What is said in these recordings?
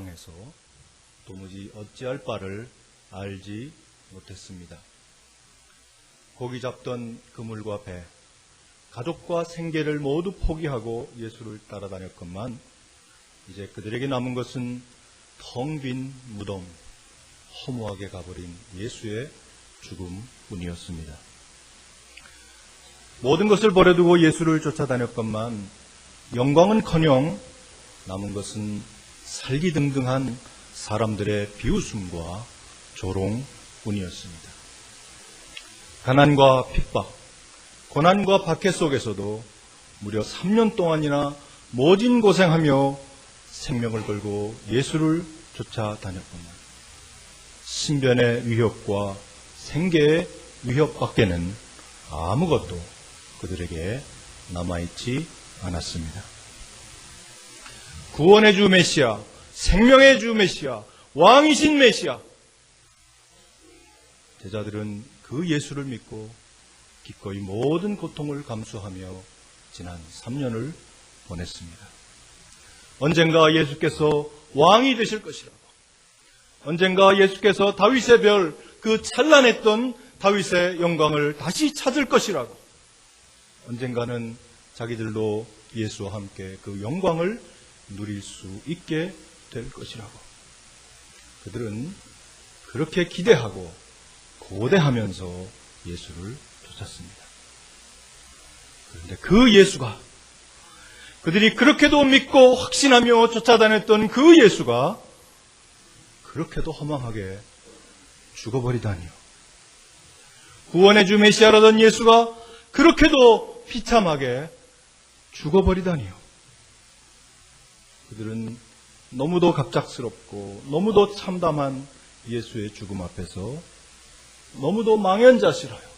해서 도무지 어찌할 바를 알지 못했습니다. 고기 잡던 그물과 배, 가족과 생계를 모두 포기하고 예수를 따라다녔건만 이제 그들에게 남은 것은 텅 빈 무덤, 허무하게 가버린 예수의 죽음뿐이었습니다. 모든 것을 버려두고 예수를 쫓아다녔건만 영광은커녕 남은 것은 살기등등한 사람들의 비웃음과 조롱뿐이었습니다. 가난과 핍박, 고난과 박해 속에서도 무려 3년 동안이나 모진 고생하며 생명을 걸고 예수를 쫓아다녔구나. 신변의 위협과 생계의 위협밖에는 아무것도 그들에게 남아있지 않았습니다. 구원의 주 메시아, 생명의 주 메시아, 왕이신 메시아. 제자들은 그 예수를 믿고 기꺼이 모든 고통을 감수하며 지난 3년을 보냈습니다. 언젠가 예수께서 왕이 되실 것이라고, 언젠가 예수께서 다윗의 별, 그 찬란했던 다윗의 영광을 다시 찾을 것이라고, 언젠가는 자기들도 예수와 함께 그 영광을 누릴 수 있게 될 것이라고 그들은 그렇게 기대하고 고대하면서 예수를 쫓았습니다. 그런데 그 예수가, 그들이 그렇게도 믿고 확신하며 쫓아다녔던 그 예수가 그렇게도 허망하게 죽어버리다니요. 구원의 주 메시아라던 예수가 그렇게도 비참하게 죽어버리다니요. 그들은 너무도 갑작스럽고 너무도 참담한 예수의 죽음 앞에서 너무도 망연자실하여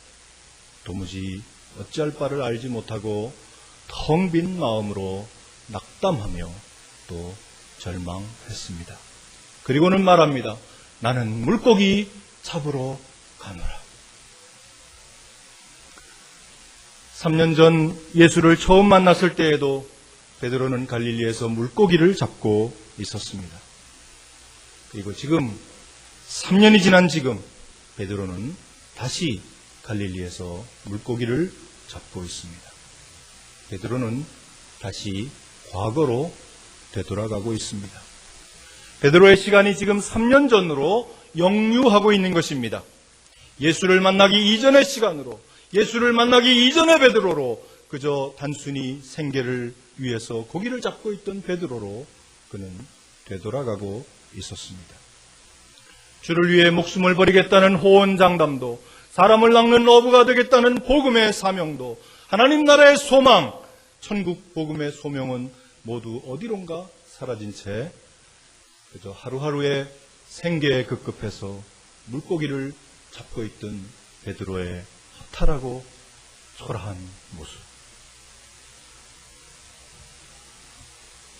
도무지 어찌할 바를 알지 못하고 텅 빈 마음으로 낙담하며 또 절망했습니다. 그리고는 말합니다. 나는 물고기 잡으러 가노라. 3년 전 예수를 처음 만났을 때에도 베드로는 갈릴리에서 물고기를 잡고 있었습니다. 그리고 지금 3년이 지난 지금 베드로는 다시 갈릴리에서 물고기를 잡고 있습니다. 베드로는 다시 과거로 되돌아가고 있습니다. 베드로의 시간이 지금 3년 전으로 역류하고 있는 것입니다. 예수를 만나기 이전의 시간으로, 예수를 만나기 이전의 베드로로, 그저 단순히 생계를 위해서 고기를 잡고 있던 베드로로 그는 되돌아가고 있었습니다. 주를 위해 목숨을 버리겠다는 호언장담도, 사람을 낚는 어부가 되겠다는 복음의 사명도, 하나님 나라의 소망, 천국 복음의 소명은 모두 어디론가 사라진 채 그저 하루하루의 생계에 급급해서 물고기를 잡고 있던 베드로의 허탈하고 초라한 모습.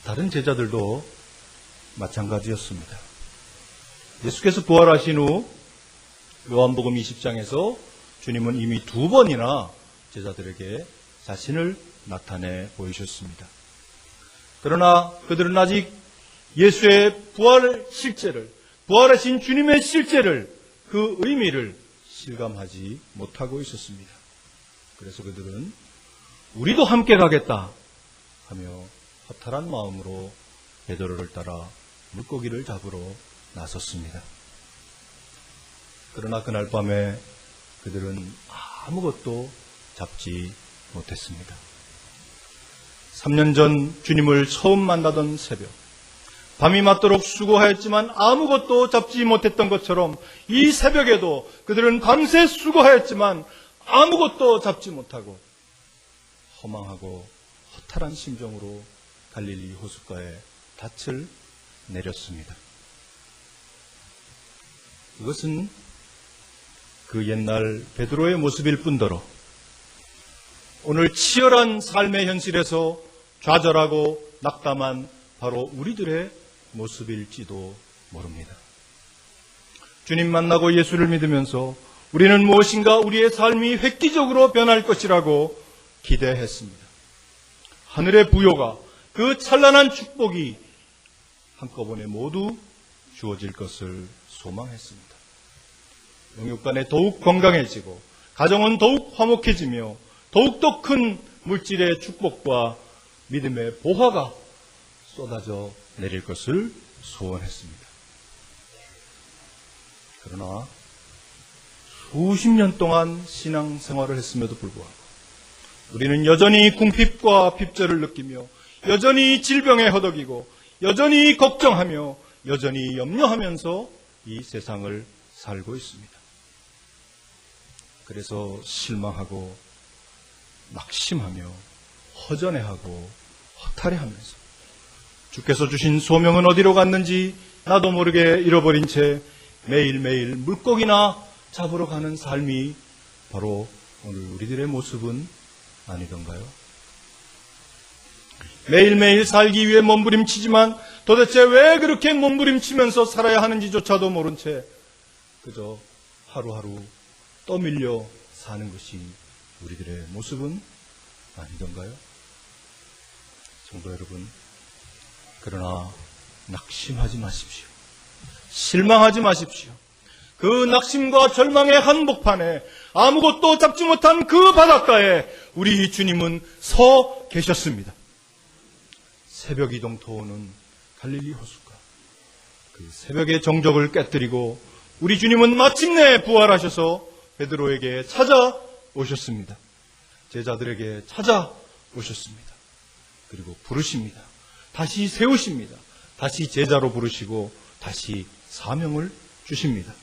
다른 제자들도 마찬가지였습니다. 예수께서 부활하신 후 요한복음 20장에서 주님은 이미 2번이나 제자들에게 자신을 나타내 보이셨습니다. 그러나 그들은 아직 예수의 부활 실제를, 부활하신 주님의 실제를, 그 의미를 실감하지 못하고 있었습니다. 그래서 그들은 우리도 함께 가겠다 하며 허탈한 마음으로 베드로를 따라 물고기를 잡으러 나섰습니다. 그러나 그날 밤에 그들은 아무것도 잡지 못했습니다. 3년 전 주님을 처음 만나던 새벽, 밤이 맞도록 수고하였지만 아무것도 잡지 못했던 것처럼 이 새벽에도 그들은 밤새 수고하였지만 아무것도 잡지 못하고 허망하고 허탈한 심정으로 갈릴리 호숫가에 닻을 내렸습니다. 이것은 그 옛날 베드로의 모습일 뿐더러 오늘 치열한 삶의 현실에서 좌절하고 낙담한 바로 우리들의 모습일지도 모릅니다. 주님 만나고 예수를 믿으면서 우리는 무엇인가 우리의 삶이 획기적으로 변할 것이라고 기대했습니다. 하늘의 부요가, 그 찬란한 축복이 한꺼번에 모두 주어질 것을 소망했습니다. 영육간에 더욱 건강해지고 가정은 더욱 화목해지며 더욱더 큰 물질의 축복과 믿음의 보화가 쏟아져 내릴 것을 소원했습니다. 그러나 수십 년 동안 신앙생활을 했음에도 불구하고 우리는 여전히 궁핍과 핍절을 느끼며 여전히 질병에 허덕이고 여전히 걱정하며 여전히 염려하면서 이 세상을 살고 있습니다. 그래서 실망하고 낙심하며 허전해하고 허탈해하면서 주께서 주신 소명은 어디로 갔는지 나도 모르게 잃어버린 채 매일매일 물고기나 잡으러 가는 삶이 바로 오늘 우리들의 모습은 아니던가요? 매일매일 살기 위해 몸부림치지만 도대체 왜 그렇게 몸부림치면서 살아야 하는지조차도 모른 채 그저 하루하루 떠밀려 사는 것이 우리들의 모습은 아니던가요? 성도 여러분, 그러나 낙심하지 마십시오. 실망하지 마십시오. 그 낙심과 절망의 한복판에 아무것도 잡지 못한 그 바닷가에 우리 주님은 서 계셨습니다. 새벽 이동토오는 갈릴리 호숫가, 그 새벽의 정적을 깨뜨리고 우리 주님은 마침내 부활하셔서 베드로에게 찾아오셨습니다. 제자들에게 찾아오셨습니다. 그리고 부르십니다. 다시 세우십니다. 다시 제자로 부르시고 다시 사명을 주십니다.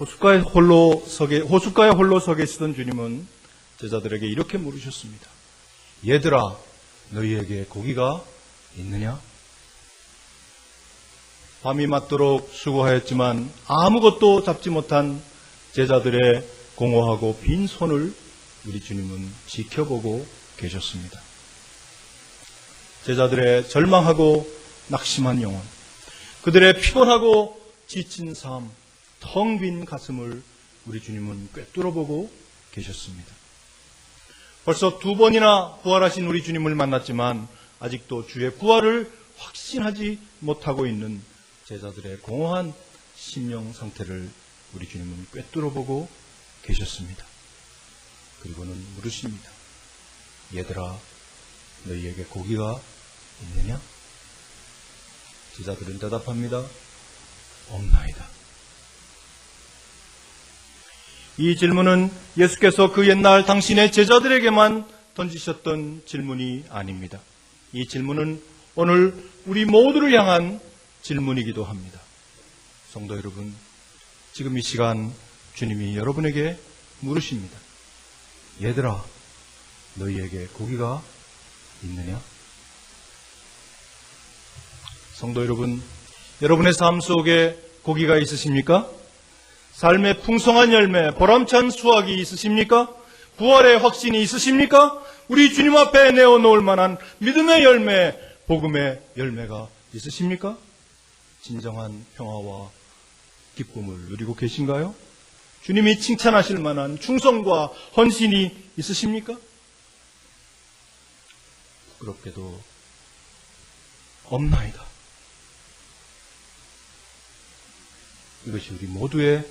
호숫가에 홀로 서 계시던 주님은 제자들에게 이렇게 물으셨습니다. 얘들아, 너희에게 고기가 있느냐? 밤이 맞도록 수고하였지만 아무것도 잡지 못한 제자들의 공허하고 빈 손을 우리 주님은 지켜보고 계셨습니다. 제자들의 절망하고 낙심한 영혼, 그들의 피곤하고 지친 삶, 텅 빈 가슴을 우리 주님은 꿰뚫어보고 계셨습니다. 벌써 2번이나 부활하신 우리 주님을 만났지만 아직도 주의 부활을 확신하지 못하고 있는 제자들의 공허한 심령 상태를 우리 주님은 꿰뚫어보고 계셨습니다. 그리고는 물으십니다. 얘들아, 너희에게 고기가 있느냐? 제자들은 대답합니다. 없나이다. 이 질문은 예수께서 그 옛날 당신의 제자들에게만 던지셨던 질문이 아닙니다. 이 질문은 오늘 우리 모두를 향한 질문이기도 합니다. 성도 여러분, 지금 이 시간 주님이 여러분에게 물으십니다. 얘들아, 너희에게 고기가 있느냐? 성도 여러분, 여러분의 삶 속에 고기가 있으십니까? 삶의 풍성한 열매, 보람찬 수확이 있으십니까? 부활의 확신이 있으십니까? 우리 주님 앞에 내어놓을 만한 믿음의 열매, 복음의 열매가 있으십니까? 진정한 평화와 기쁨을 누리고 계신가요? 주님이 칭찬하실 만한 충성과 헌신이 있으십니까? 부끄럽게도 없나이다. 이것이 우리 모두의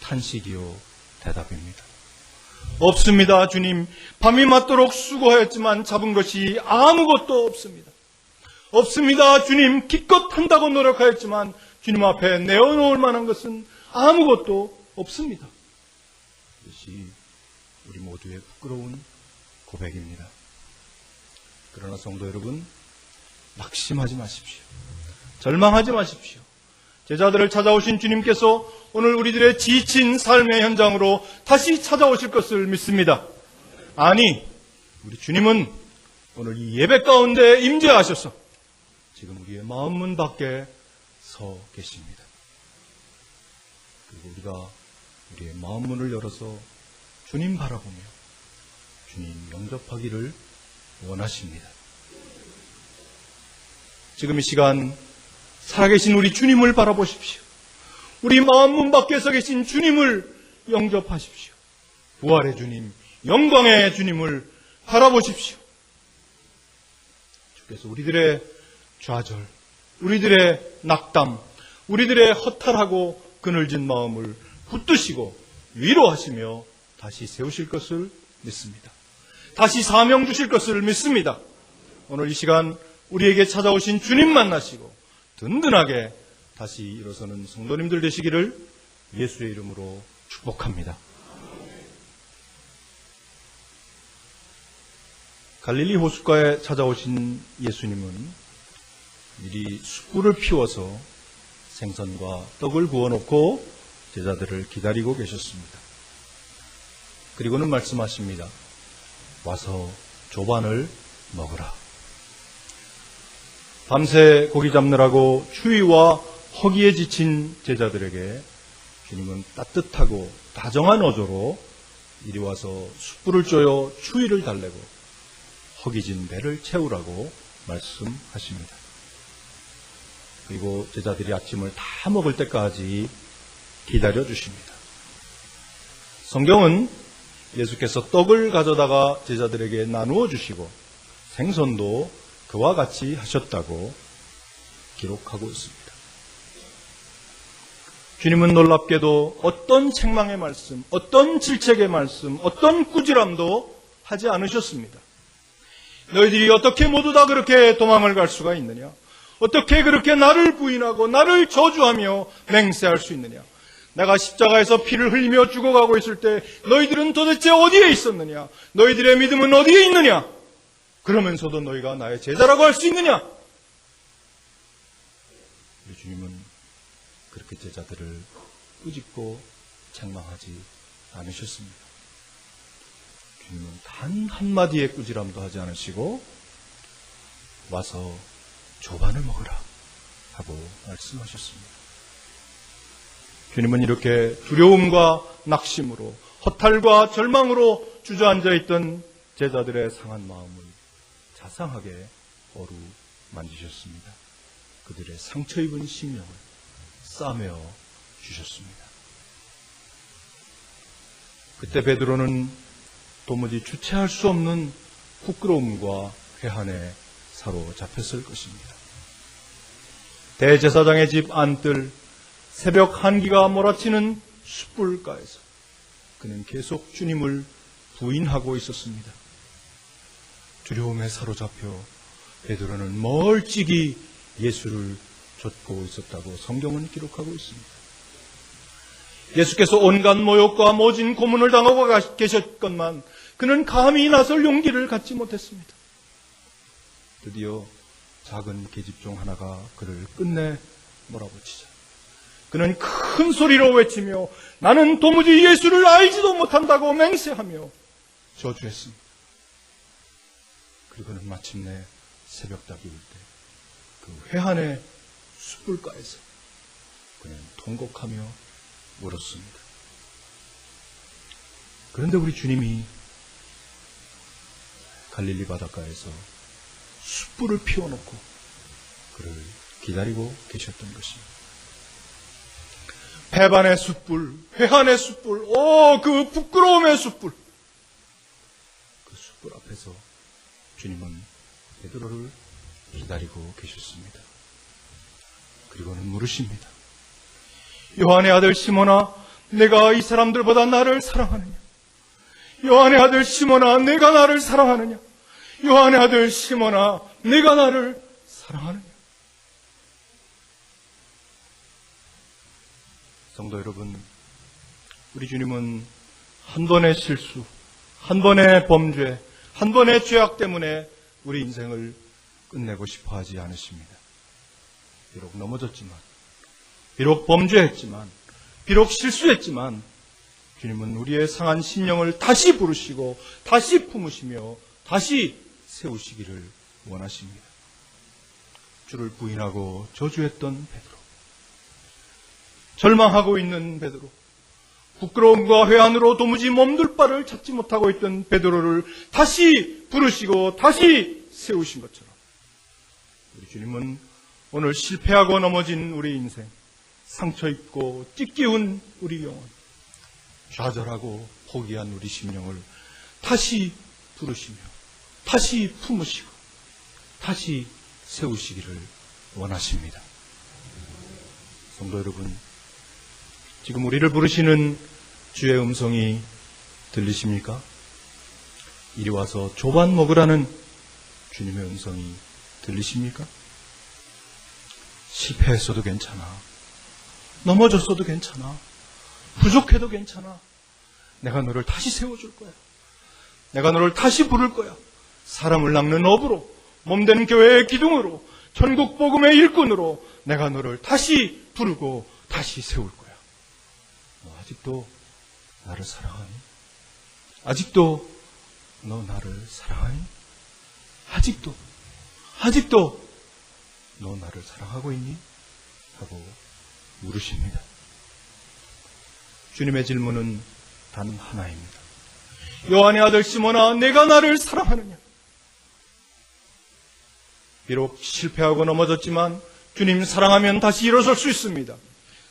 탄식이요 대답입니다. 없습니다, 주님. 밤이 맞도록 수고하였지만 잡은 것이 아무것도 없습니다. 없습니다, 주님. 기껏 한다고 노력하였지만 주님 앞에 내어놓을 만한 것은 아무것도 없습니다. 이것이 우리 모두의 부끄러운 고백입니다. 그러나 성도 여러분, 낙심하지 마십시오. 절망하지 마십시오. 제자들을 찾아오신 주님께서 오늘 우리들의 지친 삶의 현장으로 다시 찾아오실 것을 믿습니다. 아니, 우리 주님은 오늘 이 예배 가운데 임재하셔서 지금 우리의 마음 문 밖에 서 계십니다. 그리고 우리가 우리의 마음 문을 열어서 주님 바라보며 주님 영접하기를 원하십니다. 지금 이 시간 살아계신 우리 주님을 바라보십시오. 우리 마음 문 밖에 서 계신 주님을 영접하십시오. 부활의 주님, 영광의 주님을 바라보십시오. 주께서 우리들의 좌절, 우리들의 낙담, 우리들의 허탈하고 그늘진 마음을 붙드시고 위로하시며 다시 세우실 것을 믿습니다. 다시 사명 주실 것을 믿습니다. 오늘 이 시간 우리에게 찾아오신 주님 만나시고 든든하게 다시 일어서는 성도님들 되시기를 예수의 이름으로 축복합니다. 갈릴리 호숫가에 찾아오신 예수님은 미리 숯불을 피워서 생선과 떡을 구워놓고 제자들을 기다리고 계셨습니다. 그리고는 말씀하십니다. 와서 조반을 먹으라. 밤새 고기 잡느라고 추위와 허기에 지친 제자들에게 주님은 따뜻하고 다정한 어조로 이리 와서 숯불을 쪼여 추위를 달래고 허기진 배를 채우라고 말씀하십니다. 그리고 제자들이 아침을 다 먹을 때까지 기다려 주십니다. 성경은 예수께서 떡을 가져다가 제자들에게 나누어 주시고 생선도 그와 같이 하셨다고 기록하고 있습니다. 주님은 놀랍게도 어떤 책망의 말씀, 어떤 질책의 말씀, 어떤 꾸지람도 하지 않으셨습니다. 너희들이 어떻게 모두 다 그렇게 도망을 갈 수가 있느냐? 어떻게 그렇게 나를 부인하고 나를 저주하며 맹세할 수 있느냐? 내가 십자가에서 피를 흘리며 죽어가고 있을 때 너희들은 도대체 어디에 있었느냐? 너희들의 믿음은 어디에 있느냐? 그러면서도 너희가 나의 제자라고 할 수 있느냐? 우리 주님은 그렇게 제자들을 꾸짖고 책망하지 않으셨습니다. 주님은 단 한마디의 꾸지람도 하지 않으시고 와서 조반을 먹으라 하고 말씀하셨습니다. 주님은 이렇게 두려움과 낙심으로 허탈과 절망으로 주저앉아 있던 제자들의 상한 마음을 자상하게 어루만지셨습니다. 그들의 상처 입은 심령을 싸매어 주셨습니다. 그때 베드로는 도무지 주체할 수 없는 부끄러움과 회한에 사로잡혔을 것입니다. 대제사장의 집 안뜰 새벽 한기가 몰아치는 숯불가에서 그는 계속 주님을 부인하고 있었습니다. 두려움에 사로잡혀 베드로는 멀찍이 예수를 좇고 있었다고 성경은 기록하고 있습니다. 예수께서 온갖 모욕과 모진 고문을 당하고 계셨건만 그는 감히 나설 용기를 갖지 못했습니다. 드디어 작은 계집종 하나가 그를 끝내 몰아붙이자 그는 큰 소리로 외치며 나는 도무지 예수를 알지도 못한다고 맹세하며 저주했습니다. 그리고는 마침내 새벽닭이 울 때 그 회한의 숯불가에서 그는 통곡하며 울었습니다. 그런데 우리 주님이 갈릴리 바닷가에서 숯불을 피워놓고 그를 기다리고 계셨던 것입니다. 배반의 숯불, 회한의 숯불, 그 부끄러움의 숯불. 그 숯불 앞에서 주님은 베드로를 기다리고 계셨습니다. 그리고는 물으십니다. 요한의 아들 시몬아, 내가 이 사람들보다 나를 사랑하느냐? 요한의 아들 시몬아, 내가 나를 사랑하느냐? 요한의 아들 시몬아, 내가 나를 사랑하느냐? 성도 여러분, 우리 주님은 한 번의 실수, 한 번의 범죄, 한 번의 죄악 때문에 우리 인생을 끝내고 싶어 하지 않으십니다. 비록 넘어졌지만, 비록 범죄했지만, 비록 실수했지만 주님은 우리의 상한 심령을 다시 부르시고 다시 품으시며 다시 세우시기를 원하십니다. 주를 부인하고 저주했던 베드로, 절망하고 있는 베드로, 부끄러움과 회한으로 도무지 몸둘 바를 찾지 못하고 있던 베드로를 다시 부르시고 다시 세우신 것처럼 우리 주님은 오늘 실패하고 넘어진 우리 인생, 상처 입고 찢기운 우리 영혼, 좌절하고 포기한 우리 심령을 다시 부르시며 다시 품으시고 다시 세우시기를 원하십니다. 성도 여러분, 지금 우리를 부르시는 주의 음성이 들리십니까? 이리 와서 조반 먹으라는 주님의 음성이 들리십니까? 실패했어도 괜찮아. 넘어졌어도 괜찮아. 부족해도 괜찮아. 내가 너를 다시 세워줄 거야. 내가 너를 다시 부를 거야. 사람을 낚는 어부로, 몸된 교회의 기둥으로, 천국 복음의 일꾼으로 내가 너를 다시 부르고 다시 세울 거야. 너 아직도 나를 사랑하니? 아직도 너 나를 사랑하니? 아직도 너 나를 사랑하고 있니? 하고 물으십니다. 주님의 질문은 단 하나입니다. 요한의 아들 시몬아, 내가 나를 사랑하느냐? 비록 실패하고 넘어졌지만 주님 사랑하면 다시 일어설 수 있습니다.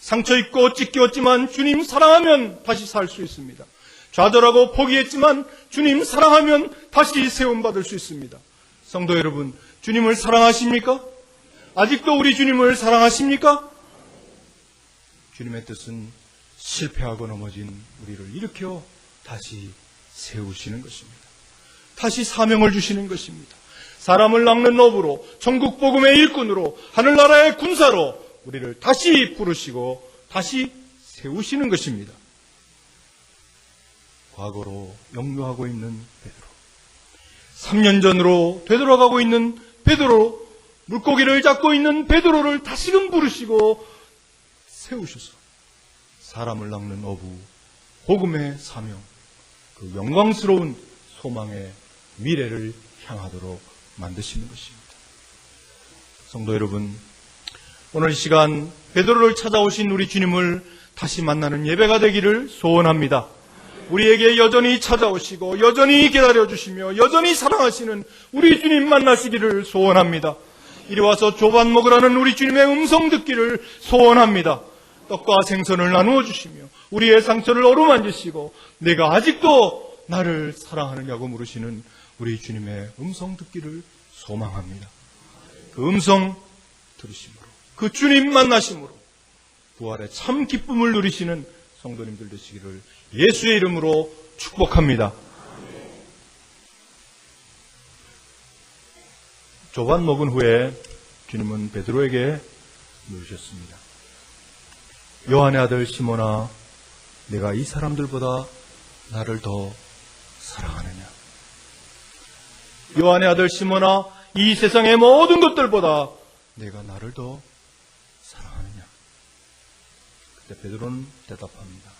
상처 입고 찢겼지만 주님 사랑하면 다시 살 수 있습니다. 좌절하고 포기했지만 주님 사랑하면 다시 세움받을 수 있습니다. 성도 여러분, 주님을 사랑하십니까? 아직도 우리 주님을 사랑하십니까? 주님의 뜻은 실패하고 넘어진 우리를 일으켜 다시 세우시는 것입니다. 다시 사명을 주시는 것입니다. 사람을 낚는 어부로, 천국 복음의 일꾼으로, 하늘나라의 군사로 우리를 다시 부르시고 다시 세우시는 것입니다. 과거로 역류하고 있는 베드로, 3년 전으로 되돌아가고 있는 베드로, 물고기를 잡고 있는 베드로를 다시금 부르시고 세우셔서 사람을 낚는 어부, 복음의 사명, 그 영광스러운 소망의 미래를 향하도록 만드시는 것입니다. 성도 여러분, 오늘 이 시간 베드로를 찾아오신 우리 주님을 다시 만나는 예배가 되기를 소원합니다. 우리에게 여전히 찾아오시고 여전히 기다려주시며 여전히 사랑하시는 우리 주님 만나시기를 소원합니다. 이리 와서 조반 먹으라는 우리 주님의 음성 듣기를 소원합니다. 떡과 생선을 나누어 주시며 우리의 상처를 어루만지시고 내가 아직도 나를 사랑하느냐고 물으시는 우리 주님의 음성 듣기를 소망합니다. 그 음성 들으심으로, 그 주님 만나심으로 부활의 참 기쁨을 누리시는 성도님들 되시기를 예수의 이름으로 축복합니다. 조반 먹은 후에 주님은 베드로에게 물으셨습니다. 요한의 아들 시몬아, 내가 이 사람들보다 나를 더 사랑하느냐? 요한의 아들 시몬아, 이 세상의 모든 것들보다 내가 나를 더 사랑하느냐? 그때 베드로는 대답합니다.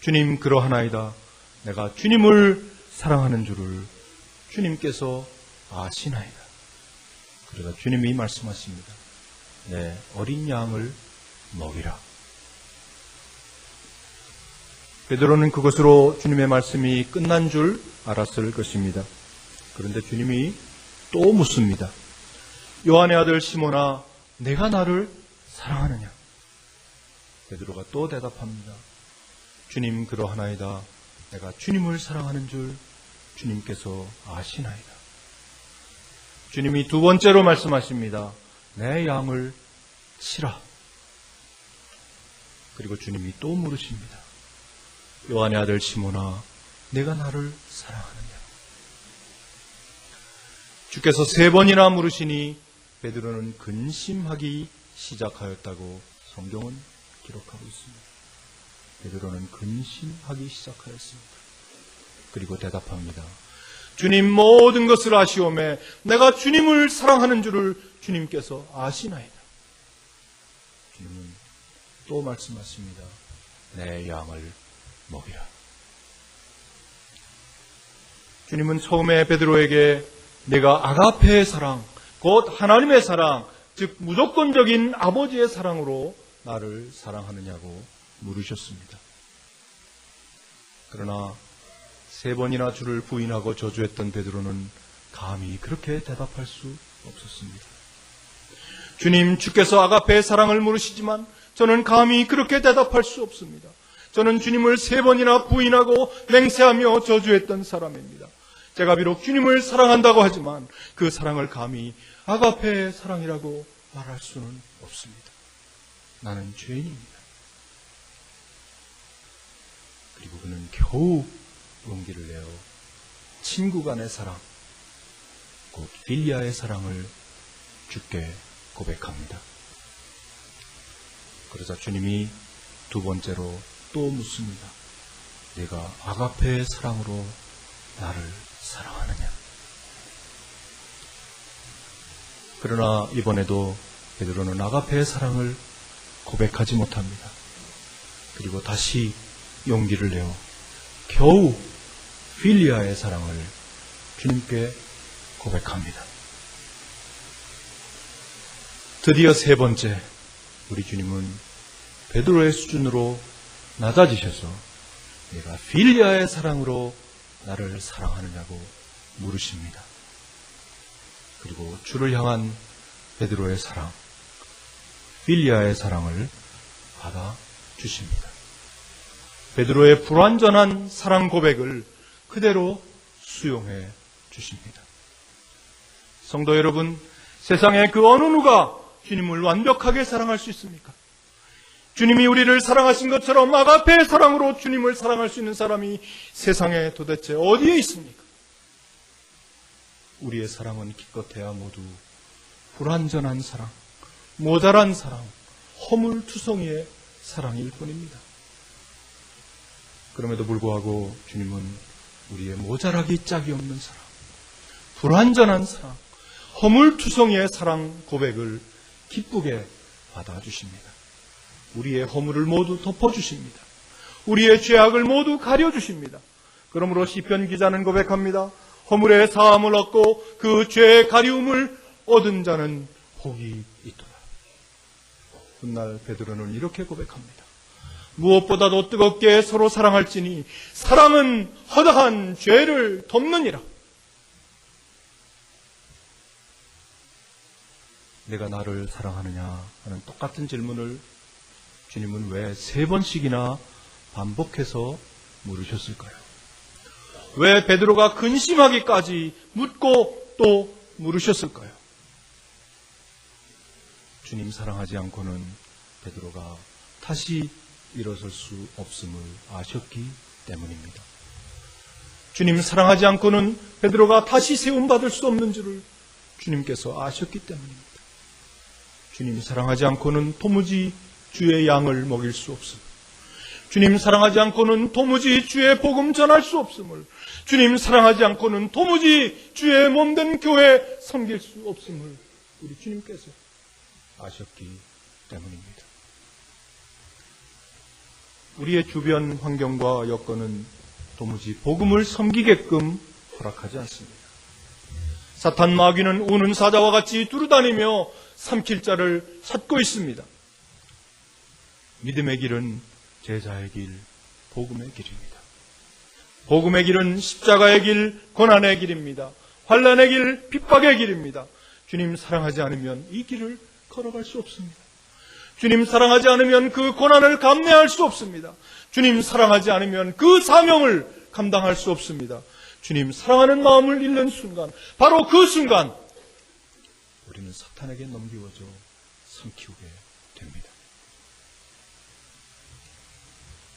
주님, 그러하나이다. 내가 주님을 사랑하는 줄을 주님께서 아시나이다. 그러자 주님이 말씀하십니다. 내 어린 양을 먹이라. 베드로는 그것으로 주님의 말씀이 끝난 줄 알았을 것입니다. 그런데 주님이 또 묻습니다. 요한의 아들 시몬아, 내가 나를 사랑하느냐? 베드로가 또 대답합니다. 주님, 그러하나이다. 내가 주님을 사랑하는 줄 주님께서 아시나이다. 주님이 두 번째로 말씀하십니다. 내 양을 치라. 그리고 주님이 또 물으십니다. 요한의 아들 시몬아, 내가 나를 사랑하느냐? 주께서 세 번이나 물으시니 베드로는 근심하기 시작하였다고 성경은 기록하고 있습니다. 베드로는 근심하기 시작하였습니다. 그리고 대답합니다. 주님, 모든 것을 아시오매 내가 주님을 사랑하는 줄을 주님께서 아시나이다. 주님은 또 말씀하십니다. 내 양을 먹이라. 주님은 처음에 베드로에게 내가 아가페의 사랑, 곧 하나님의 사랑, 즉 무조건적인 아버지의 사랑으로 나를 사랑하느냐고 물으셨습니다. 그러나 세 번이나 주를 부인하고 저주했던 베드로는 감히 그렇게 대답할 수 없었습니다. 주님, 주께서 아가페의 사랑을 물으시지만 저는 감히 그렇게 대답할 수 없습니다. 저는 주님을 세 번이나 부인하고 맹세하며 저주했던 사람입니다. 제가 비록 주님을 사랑한다고 하지만 그 사랑을 감히 아가페의 사랑이라고 말할 수는 없습니다. 나는 죄인입니다. 그리고 그는 겨우 용기를 내어 친구 간의 사랑, 곧 필리아의 사랑을 주께 고백합니다. 그러자 주님이 두 번째로 또 묻습니다. 내가 아가페의 사랑으로 나를 사랑하느냐? 그러나 이번에도 베드로는 아가페의 사랑을 고백하지 못합니다. 그리고 다시 용기를 내어 겨우 필리아의 사랑을 주님께 고백합니다. 드디어 세 번째, 우리 주님은 베드로의 수준으로 낮아지셔서 내가 필리아의 사랑으로 나를 사랑하느냐고 물으십니다. 그리고 주를 향한 베드로의 사랑, 필리아의 사랑을 받아주십니다. 베드로의 불완전한 사랑 고백을 그대로 수용해 주십니다. 성도 여러분, 세상에 그 어느 누가 주님을 완벽하게 사랑할 수 있습니까? 주님이 우리를 사랑하신 것처럼 아가페의 사랑으로 주님을 사랑할 수 있는 사람이 세상에 도대체 어디에 있습니까? 우리의 사랑은 기껏해야 모두 불완전한 사랑, 모자란 사랑, 허물투성이의 사랑일 뿐입니다. 그럼에도 불구하고 주님은 우리의 모자라기 짝이 없는 사랑, 불완전한 사랑, 허물투성이의 사랑 고백을 기쁘게 받아주십니다. 우리의 허물을 모두 덮어주십니다. 우리의 죄악을 모두 가려주십니다. 그러므로 시편 기자는 고백합니다. 허물의 사함을 얻고 그 죄의 가리움을 얻은 자는 복이 있도다. 훗날 베드로는 이렇게 고백합니다. 무엇보다도 뜨겁게 서로 사랑할지니 사랑은 허다한 죄를 덮느니라. 내가 나를 사랑하느냐 하는 똑같은 질문을 주님은 왜 세 번씩이나 반복해서 물으셨을까요? 왜 베드로가 근심하기까지 묻고 또 물으셨을까요? 주님 사랑하지 않고는 베드로가 다시 일어설 수 없음을 아셨기 때문입니다. 주님 사랑하지 않고는 베드로가 다시 세움받을 수 없는 줄을 주님께서 아셨기 때문입니다. 주님 사랑하지 않고는 도무지 주의 양을 먹일 수 없음을, 주님 사랑하지 않고는 도무지 주의 복음 전할 수 없음을, 주님 사랑하지 않고는 도무지 주의 몸된 교회 섬길 수 없음을 우리 주님께서 아셨기 때문입니다. 우리의 주변 환경과 여건은 도무지 복음을 섬기게끔 허락하지 않습니다. 사탄 마귀는 우는 사자와 같이 두루다니며 삼킬 자를 찾고 있습니다. 믿음의 길은 제자의 길, 복음의 길입니다. 복음의 길은 십자가의 길, 고난의 길입니다. 환난의 길, 핍박의 길입니다. 주님 사랑하지 않으면 이 길을 걸어갈 수 없습니다. 주님 사랑하지 않으면 그 고난을 감내할 수 없습니다. 주님 사랑하지 않으면 그 사명을 감당할 수 없습니다. 주님 사랑하는 마음을 잃는 순간, 바로 그 순간 우리는 사탄에게 넘기워져 삼키우게 됩니다.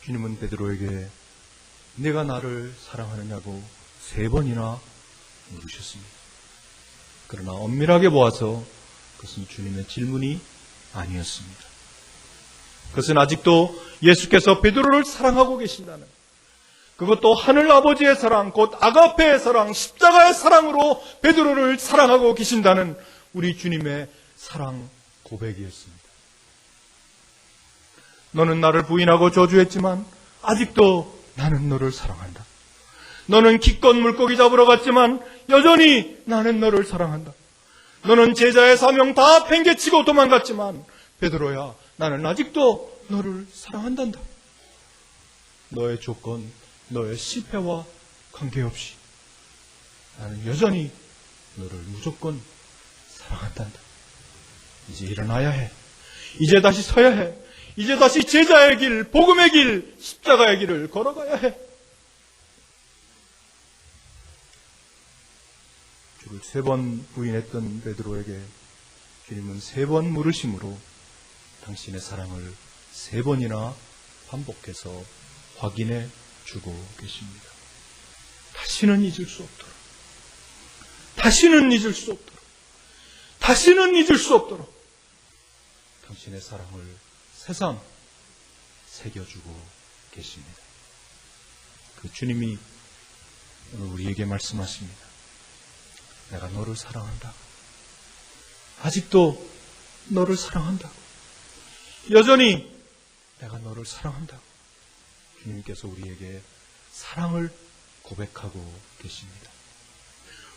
주님은 베드로에게 내가 나를 사랑하느냐고 세 번이나 물으셨습니다. 그러나 엄밀하게 보아서 그것은 주님의 질문이 아니었습니다. 그것은 아직도 예수께서 베드로를 사랑하고 계신다는, 그것도 하늘 아버지의 사랑, 곧 아가페의 사랑, 십자가의 사랑으로 베드로를 사랑하고 계신다는 우리 주님의 사랑 고백이었습니다. 너는 나를 부인하고 저주했지만 아직도 나는 너를 사랑한다. 너는 기껏 물고기 잡으러 갔지만 여전히 나는 너를 사랑한다. 너는 제자의 사명 다 팽개치고 도망갔지만 베드로야, 나는 아직도 너를 사랑한단다. 너의 조건, 너의 실패와 관계없이 나는 여전히 너를 무조건 사랑한단다. 이제 일어나야 해. 이제 다시 서야 해. 이제 다시 제자의 길, 복음의 길, 십자가의 길을 걸어가야 해. 주를 3번 부인했던 베드로에게 주님은 3번 물으심으로 당신의 사랑을 3번이나 반복해서 확인해 주고 계십니다. 다시는 잊을 수 없도록, 다시는 잊을 수 없도록, 다시는 잊을 수 없도록 당신의 사랑을 새삼 새겨주고 계십니다. 그 주님이 오늘 우리에게 말씀하십니다. 내가 너를 사랑한다. 아직도 너를 사랑한다고. 여전히 내가 너를 사랑한다고. 주님께서 우리에게 사랑을 고백하고 계십니다.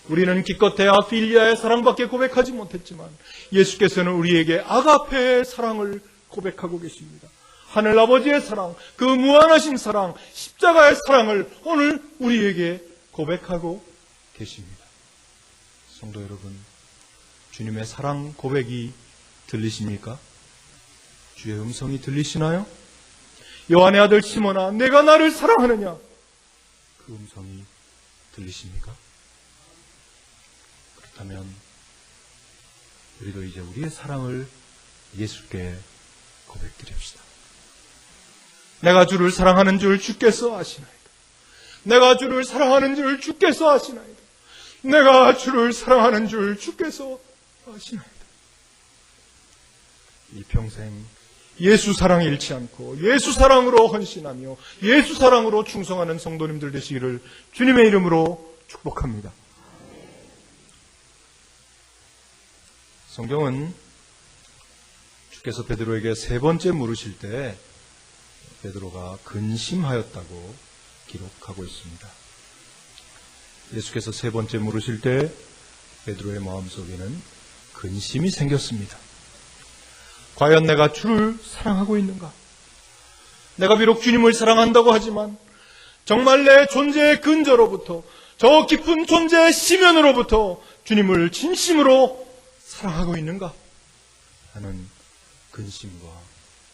우리는 기껏해야 필리아의 사랑밖에 고백하지 못했지만 예수께서는 우리에게 아가페의 사랑을 고백하고 계십니다. 하늘아버지의 사랑, 그 무한하신 사랑, 십자가의 사랑을 오늘 우리에게 고백하고 계십니다. 성도 여러분, 주님의 사랑 고백이 들리십니까? 주의 음성이 들리시나요? 요한의 아들 시몬아, 내가 나를 사랑하느냐? 그 음성이 들리십니까? 그렇다면 우리도 이제 우리의 사랑을 예수께 고백드립시다. 내가 주를 사랑하는 줄 주께서 아시나이다. 내가 주를 사랑하는 줄 주께서 아시나이다. 내가 주를 사랑하는 줄 주께서 아시나이다. 이 평생 예수 사랑에 잃지 않고 예수 사랑으로 헌신하며 예수 사랑으로 충성하는 성도님들 되시기를 주님의 이름으로 축복합니다. 성경은 주께서 베드로에게 3번째 물으실 때 베드로가 근심하였다고 기록하고 있습니다. 예수께서 3번째 물으실 때 베드로의 마음속에는 근심이 생겼습니다. 과연 내가 주를 사랑하고 있는가? 내가 비록 주님을 사랑한다고 하지만 정말 내 존재의 근저로부터 저 깊은 존재의 심연으로부터 주님을 진심으로 사랑하고 있는가? 하는 근심과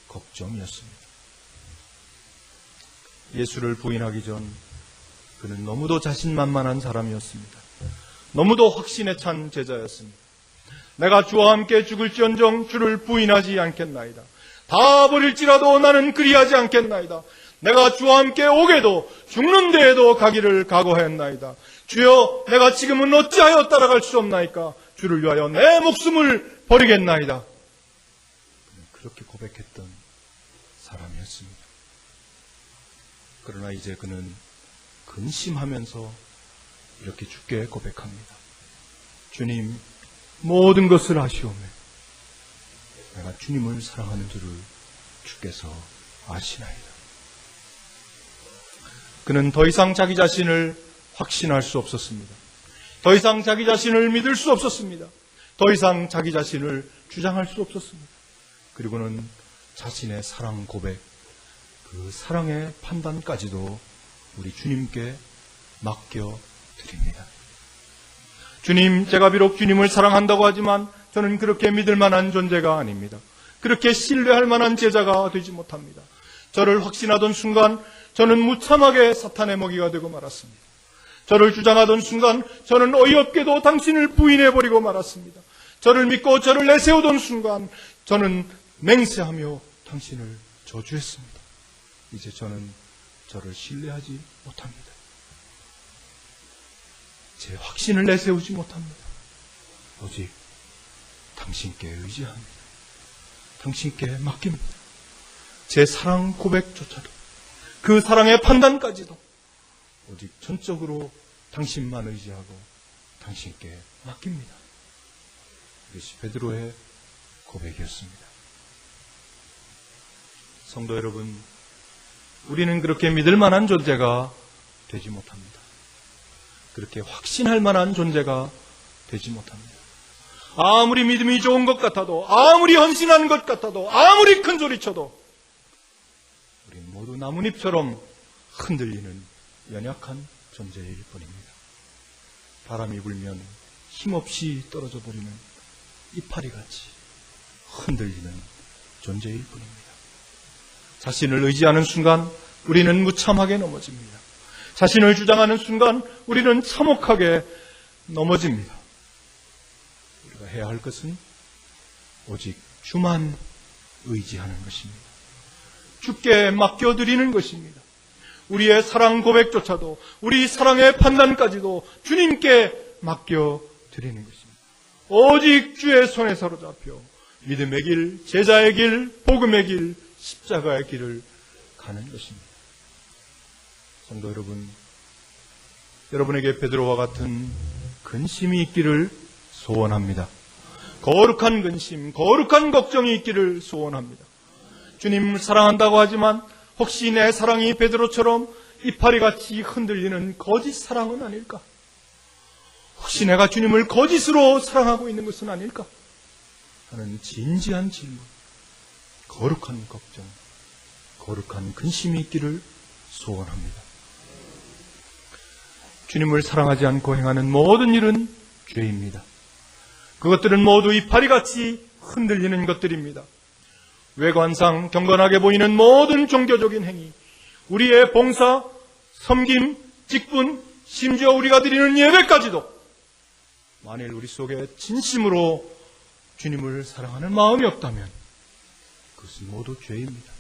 걱정이었습니다. 예수를 부인하기 전 그는 너무도 자신만만한 사람이었습니다. 너무도 확신에 찬 제자였습니다. 내가 주와 함께 죽을지언정 주를 부인하지 않겠나이다. 다 버릴지라도 나는 그리하지 않겠나이다. 내가 주와 함께 오게도 죽는 데에도 가기를 각오하였나이다. 주여, 내가 지금은 어찌하여 따라갈 수 없나이까? 주를 위하여 내 목숨을 버리겠나이다. 그렇게 고백했던 사람이었습니다. 그러나 이제 그는 근심하면서 이렇게 주께 고백합니다. 주님, 모든 것을 아시오매 내가 주님을 사랑하는 줄을 주께서 아시나이다. 그는 더 이상 자기 자신을 확신할 수 없었습니다. 더 이상 자기 자신을 믿을 수 없었습니다. 더 이상 자기 자신을 주장할 수 없었습니다. 그리고는 자신의 사랑 고백, 그 사랑의 판단까지도 우리 주님께 맡겨드립니다. 주님, 제가 비록 주님을 사랑한다고 하지만 저는 그렇게 믿을 만한 존재가 아닙니다. 그렇게 신뢰할 만한 제자가 되지 못합니다. 저를 확신하던 순간 저는 무참하게 사탄의 먹이가 되고 말았습니다. 저를 주장하던 순간 저는 어이없게도 당신을 부인해버리고 말았습니다. 저를 믿고 저를 내세우던 순간 저는 맹세하며 당신을 저주했습니다. 이제 저는 저를 신뢰하지 못합니다. 제 확신을 내세우지 못합니다. 오직 당신께 의지합니다. 당신께 맡깁니다. 제 사랑 고백조차도, 그 사랑의 판단까지도 오직 전적으로 당신만 의지하고 당신께 맡깁니다. 이것이 베드로의 고백이었습니다. 성도 여러분, 우리는 그렇게 믿을 만한 존재가 되지 못합니다. 그렇게 확신할 만한 존재가 되지 못합니다. 아무리 믿음이 좋은 것 같아도, 아무리 헌신한 것 같아도, 아무리 큰 소리쳐도 우린 모두 나뭇잎처럼 흔들리는 연약한 존재일 뿐입니다. 바람이 불면 힘없이 떨어져 버리는 이파리같이 흔들리는 존재일 뿐입니다. 자신을 의지하는 순간 우리는 무참하게 넘어집니다. 자신을 주장하는 순간 우리는 참혹하게 넘어집니다. 해야 할 것은 오직 주만 의지하는 것입니다. 주께 맡겨드리는 것입니다. 우리의 사랑 고백조차도, 우리 사랑의 판단까지도 주님께 맡겨드리는 것입니다. 오직 주의 손에 사로잡혀 믿음의 길, 제자의 길, 복음의 길, 십자가의 길을 가는 것입니다. 성도 여러분, 여러분에게 베드로와 같은 근심이 있기를 소원합니다. 거룩한 근심, 거룩한 걱정이 있기를 소원합니다. 주님을 사랑한다고 하지만 혹시 내 사랑이 베드로처럼 이파리같이 흔들리는 거짓 사랑은 아닐까? 혹시 내가 주님을 거짓으로 사랑하고 있는 것은 아닐까? 하는 진지한 질문, 거룩한 걱정, 거룩한 근심이 있기를 소원합니다. 주님을 사랑하지 않고 행하는 모든 일은 죄입니다. 그것들은 모두 이파리같이 흔들리는 것들입니다. 외관상 경건하게 보이는 모든 종교적인 행위, 우리의 봉사, 섬김, 직분, 심지어 우리가 드리는 예배까지도 만일 우리 속에 진심으로 주님을 사랑하는 마음이 없다면 그것은 모두 죄입니다.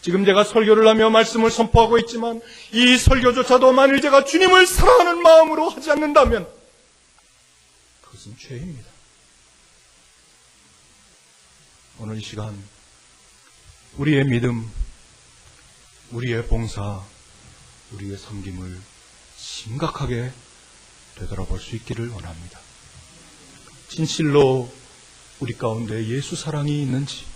지금 제가 설교를 하며 말씀을 선포하고 있지만 이 설교조차도 만일 제가 주님을 사랑하는 마음으로 하지 않는다면 그것은 죄입니다. 오늘 이 시간 우리의 믿음, 우리의 봉사, 우리의 섬김을 심각하게 되돌아볼 수 있기를 원합니다. 진실로 우리 가운데 예수 사랑이 있는지,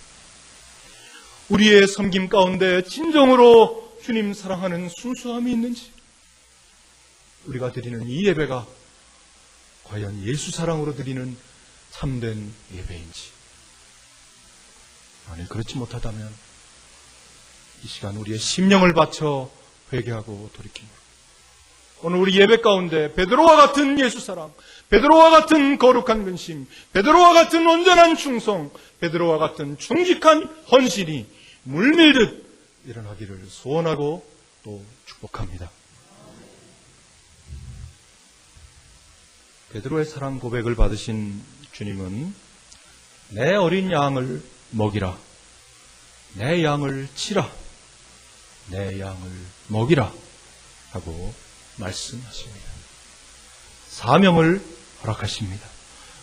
우리의 섬김 가운데 진정으로 주님 사랑하는 순수함이 있는지, 우리가 드리는 이 예배가 과연 예수 사랑으로 드리는 참된 예배인지, 만일 그렇지 못하다면 이 시간 우리의 심령을 바쳐 회개하고 돌이킵니다. 오늘 우리 예배 가운데 베드로와 같은 예수 사랑, 베드로와 같은 거룩한 근심, 베드로와 같은 온전한 충성, 베드로와 같은 충직한 헌신이 물밀듯 일어나기를 소원하고 또 축복합니다. 베드로의 사랑 고백을 받으신 주님은 내 어린 양을 먹이라, 내 양을 치라, 내 양을 먹이라 하고 말씀하십니다. 사명을 허락하십니다.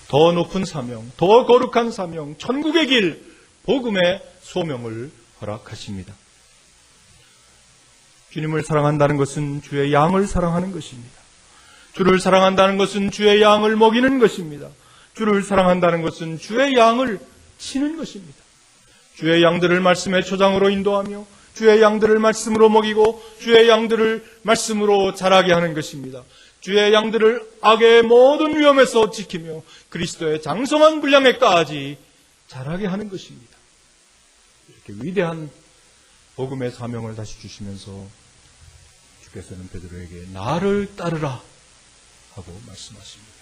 더 높은 사명, 더 거룩한 사명, 천국의 길, 복음의 소명을 허락하십니다. 주님을 사랑한다는 것은 주의 양을 사랑하는 것입니다. 주를 사랑한다는 것은 주의 양을 먹이는 것입니다. 주를 사랑한다는 것은 주의 양을 치는 것입니다. 주의 양들을 말씀의 초장으로 인도하며 주의 양들을 말씀으로 먹이고 주의 양들을 말씀으로 자라게 하는 것입니다. 주의 양들을 악의 모든 위험에서 지키며 그리스도의 장성한 분량에까지 자라게 하는 것입니다. 이렇게 위대한 복음의 사명을 다시 주시면서 주께서는 베드로에게 나를 따르라 하고 말씀하십니다.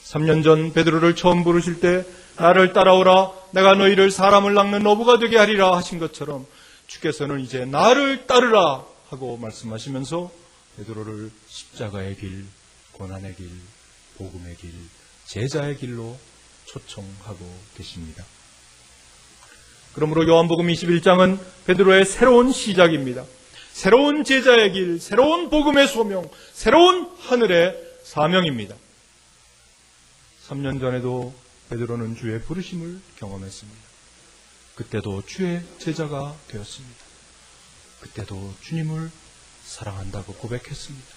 3년 전 베드로를 처음 부르실 때 나를 따라오라, 내가 너희를 사람을 낚는 어부가 되게 하리라 하신 것처럼 주께서는 이제 나를 따르라 하고 말씀하시면서 베드로를 십자가의 길, 고난의 길, 복음의 길, 제자의 길로 초청하고 계십니다. 그러므로 요한복음 21장은 베드로의 새로운 시작입니다. 새로운 제자의 길, 새로운 복음의 소명, 새로운 하늘의 사명입니다. 3년 전에도 베드로는 주의 부르심을 경험했습니다. 그때도 주의 제자가 되었습니다. 그때도 주님을 사랑한다고 고백했습니다.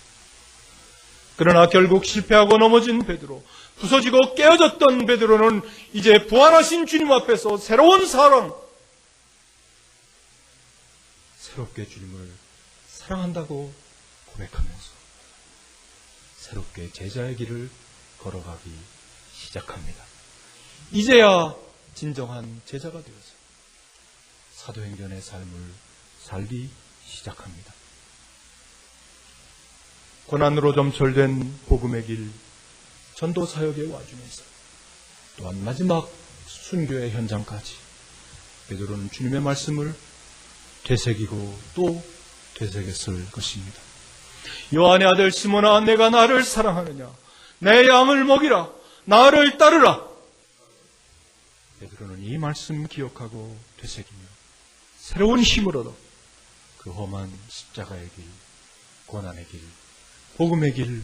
그러나 결국 실패하고 넘어진 베드로, 부서지고 깨어졌던 베드로는 이제 부활하신 주님 앞에서 새로운 사랑, 새롭게 주님을 사랑한다고 고백하면서 새롭게 제자의 길을 걸어가기 시작합니다. 이제야 진정한 제자가 되어서 사도행전의 삶을 살기 시작합니다. 고난으로 점철된 복음의 길, 전도 사역의 와중에서 또한 마지막 순교의 현장까지 베드로는 주님의 말씀을 되새기고 또 되새겼을 것입니다. 요한의 아들 시몬아, 내가 나를 사랑하느냐? 내 양을 먹이라. 나를 따르라. 베드로는 이 말씀 기억하고 되새기며 새로운 힘을 얻어 그 험한 십자가의 길, 고난의 길, 복음의 길,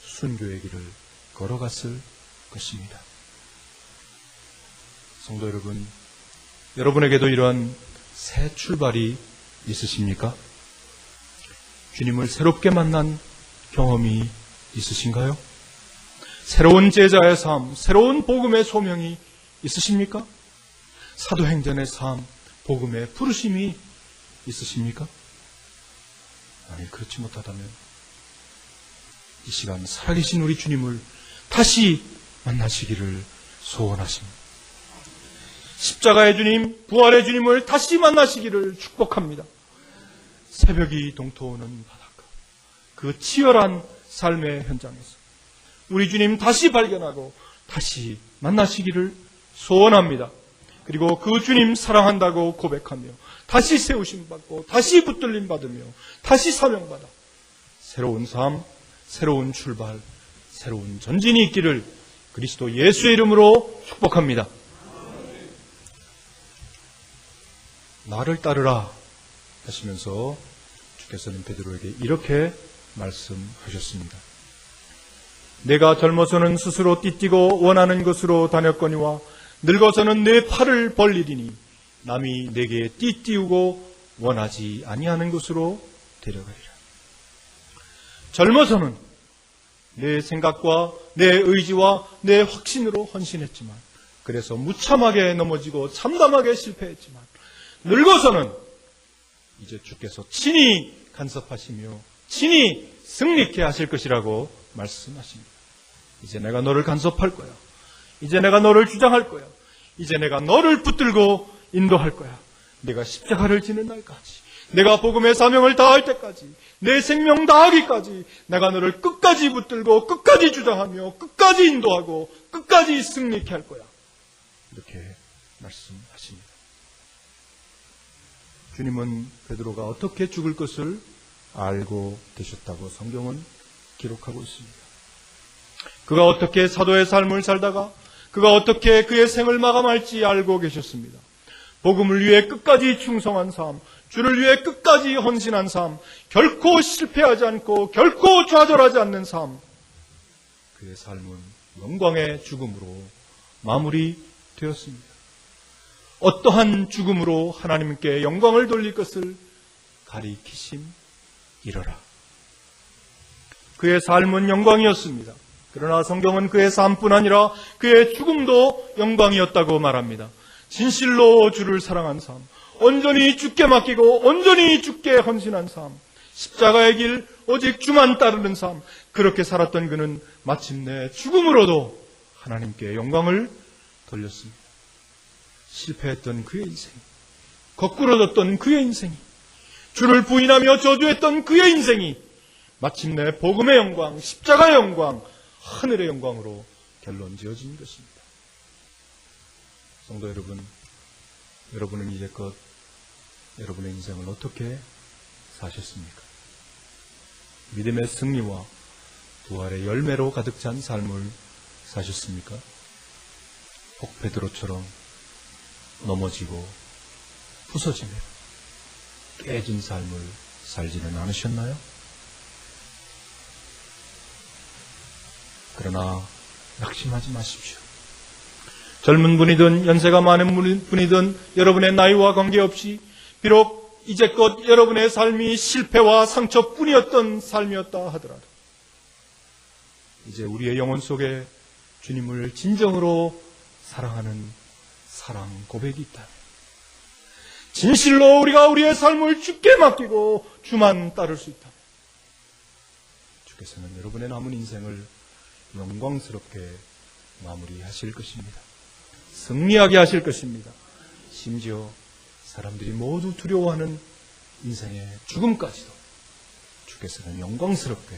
순교의 길을 걸어갔을 것입니다. 성도 여러분, 여러분에게도 이러한 새 출발이 있으십니까? 주님을 새롭게 만난 경험이 있으신가요? 새로운 제자의 삶, 새로운 복음의 소명이 있으십니까? 사도행전의 삶, 복음의 부르심이 있으십니까? 아니, 그렇지 못하다면 이 시간 살아계신 우리 주님을 다시 만나시기를 소원하십니다. 십자가의 주님, 부활의 주님을 다시 만나시기를 축복합니다. 새벽이 동토오는 바닷가, 그 치열한 삶의 현장에서 우리 주님 다시 발견하고 다시 만나시기를 소원합니다. 그리고 그 주님 사랑한다고 고백하며 다시 세우심 받고 다시 붙들림 받으며 다시 사명받아 새로운 삶, 새로운 출발, 새로운 전진이 있기를 그리스도 예수의 이름으로 축복합니다. 나를 따르라 하시면서 주께서는 베드로에게 이렇게 말씀하셨습니다. 내가 젊어서는 스스로 띠뛰고 원하는 것으로 다녔거니와 늙어서는 내 팔을 벌리리니 남이 내게 띠띠우고 원하지 아니하는 것으로 데려가리라. 젊어서는 내 생각과 내 의지와 내 확신으로 헌신했지만, 그래서 무참하게 넘어지고 참담하게 실패했지만, 늙어서는 이제 주께서 친히 간섭하시며 친히 승리케 하실 것이라고 말씀하십니다. 이제 내가 너를 간섭할 거야. 이제 내가 너를 주장할 거야. 이제 내가 너를 붙들고 인도할 거야. 내가 십자가를 지는 날까지, 내가 복음의 사명을 다할 때까지, 내 생명 다하기까지 내가 너를 끝까지 붙들고 끝까지 주장하며 끝까지 인도하고 끝까지 승리케 할 거야. 이렇게 말씀하십니다. 주님은 베드로가 어떻게 죽을 것을 알고 계셨다고 성경은 기록하고 있습니다. 그가 어떻게 사도의 삶을 살다가 그가 어떻게 그의 생을 마감할지 알고 계셨습니다. 복음을 위해 끝까지 충성한 삶, 주를 위해 끝까지 헌신한 삶, 결코 실패하지 않고 결코 좌절하지 않는 삶, 그의 삶은 영광의 죽음으로 마무리되었습니다. 어떠한 죽음으로 하나님께 영광을 돌릴 것을 가리키심이러라. 그의 삶은 영광이었습니다. 그러나 성경은 그의 삶뿐 아니라 그의 죽음도 영광이었다고 말합니다. 진실로 주를 사랑한 삶, 온전히 주께 맡기고 온전히 주께 헌신한 삶, 십자가의 길 오직 주만 따르는 삶, 그렇게 살았던 그는 마침내 죽음으로도 하나님께 영광을 돌렸습니다. 실패했던 그의 인생이, 거꾸로졌던 그의 인생이, 주를 부인하며 저주했던 그의 인생이 마침내 복음의 영광, 십자가의 영광, 하늘의 영광으로 결론 지어진 것입니다. 성도 여러분, 여러분은 이제껏 여러분의 인생을 어떻게 사셨습니까? 믿음의 승리와 부활의 열매로 가득 찬 삶을 사셨습니까? 혹 베드로처럼 넘어지고 부서지며 깨진 삶을 살지는 않으셨나요? 그러나 낙심하지 마십시오. 젊은 분이든 연세가 많은 분이든 여러분의 나이와 관계없이 비록 이제껏 여러분의 삶이 실패와 상처뿐이었던 삶이었다 하더라도 이제 우리의 영혼 속에 주님을 진정으로 사랑하는 사랑 고백이 있다면, 진실로 우리가 우리의 삶을 주께 맡기고 주만 따를 수 있다면 주께서는 여러분의 남은 인생을 영광스럽게 마무리하실 것입니다. 승리하게 하실 것입니다. 심지어 사람들이 모두 두려워하는 인생의 죽음까지도 주께서는 영광스럽게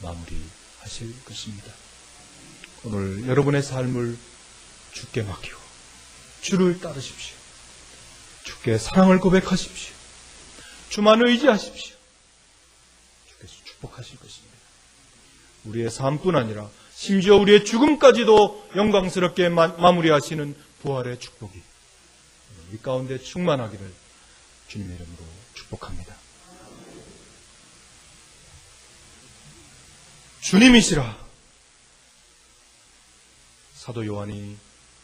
마무리하실 것입니다. 오늘 여러분의 삶을 주께 맡기고 주를 따르십시오. 주께 사랑을 고백하십시오. 주만 의지하십시오. 주께서 축복하실 것입니다. 우리의 삶뿐 아니라 심지어 우리의 죽음까지도 영광스럽게 마무리하시는 부활의 축복이 우리 가운데 충만하기를 주님의 이름으로 축복합니다. 주님이시라. 사도 요한이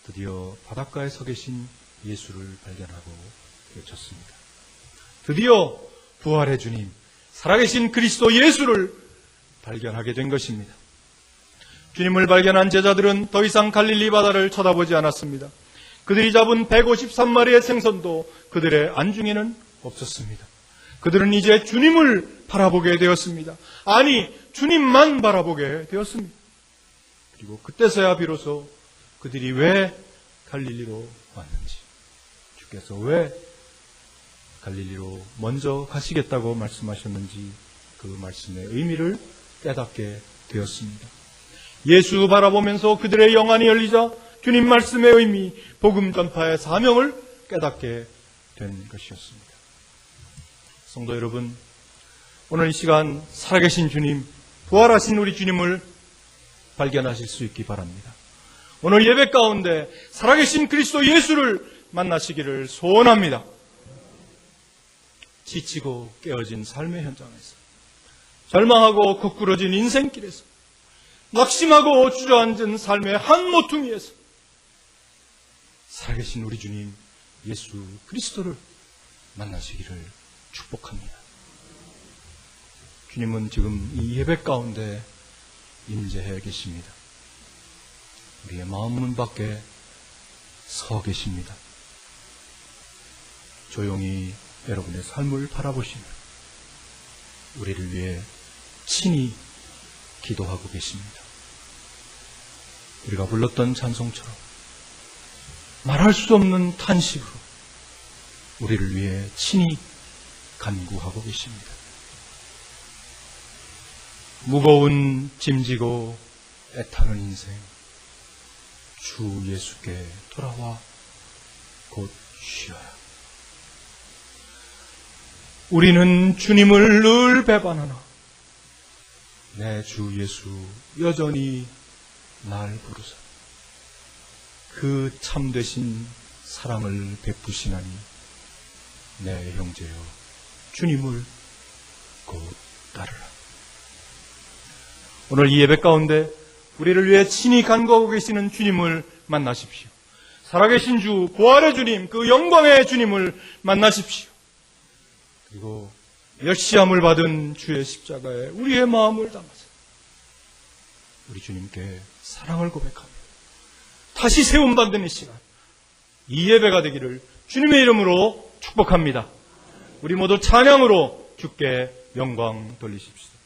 드디어 바닷가에 서 계신 예수를 발견하고 외쳤습니다. 드디어 부활의 주님, 살아계신 그리스도 예수를 발견하게 된 것입니다. 주님을 발견한 제자들은 더 이상 갈릴리 바다를 쳐다보지 않았습니다. 그들이 잡은 153마리의 생선도 그들의 안중에는 없었습니다. 그들은 이제 주님을 바라보게 되었습니다. 아니, 주님만 바라보게 되었습니다. 그리고 그때서야 비로소 그들이 왜 갈릴리로 왔는지, 주께서 왜 갈릴리로 먼저 가시겠다고 말씀하셨는지 그 말씀의 의미를 깨닫게 되었습니다. 예수 바라보면서 그들의 영안이 열리자 주님 말씀의 의미, 복음 전파의 사명을 깨닫게 된 것이었습니다. 성도 여러분, 오늘 이 시간 살아계신 주님, 부활하신 우리 주님을 발견하실 수 있기 바랍니다. 오늘 예배 가운데 살아계신 그리스도 예수를 만나시기를 소원합니다. 지치고 깨어진 삶의 현장에서, 절망하고 거꾸러진 인생길에서, 낙심하고 주저앉은 삶의 한 모퉁이에서 살아계신 우리 주님 예수 그리스도를 만나시기를 축복합니다. 주님은 지금 이 예배 가운데 임재해 계십니다. 우리의 마음 문 밖에 서 계십니다. 조용히 여러분의 삶을 바라보시며 우리를 위해 친히 기도하고 계십니다. 우리가 불렀던 찬송처럼 말할 수 없는 탄식으로 우리를 위해 친히 간구하고 계십니다. 무거운 짐지고 애타는 인생, 주 예수께 돌아와 곧 쉬어라. 우리는 주님을 늘 배반하나 내 주 예수 여전히 날 부르사 그 참되신 사랑을 베푸시나니 내 형제여 주님을 곧 따르라. 오늘 이 예배 가운데 우리를 위해 친히 간구하고 계시는 주님을 만나십시오. 살아계신 주, 부활의 주님, 그 영광의 주님을 만나십시오. 그리고 멸시함을 받은 주의 십자가에 우리의 마음을 담아서 우리 주님께 사랑을 고백하며 다시 세움받는 이 시간, 이 예배가 되기를 주님의 이름으로 축복합니다. 우리 모두 찬양으로 주께 영광 돌리십시오.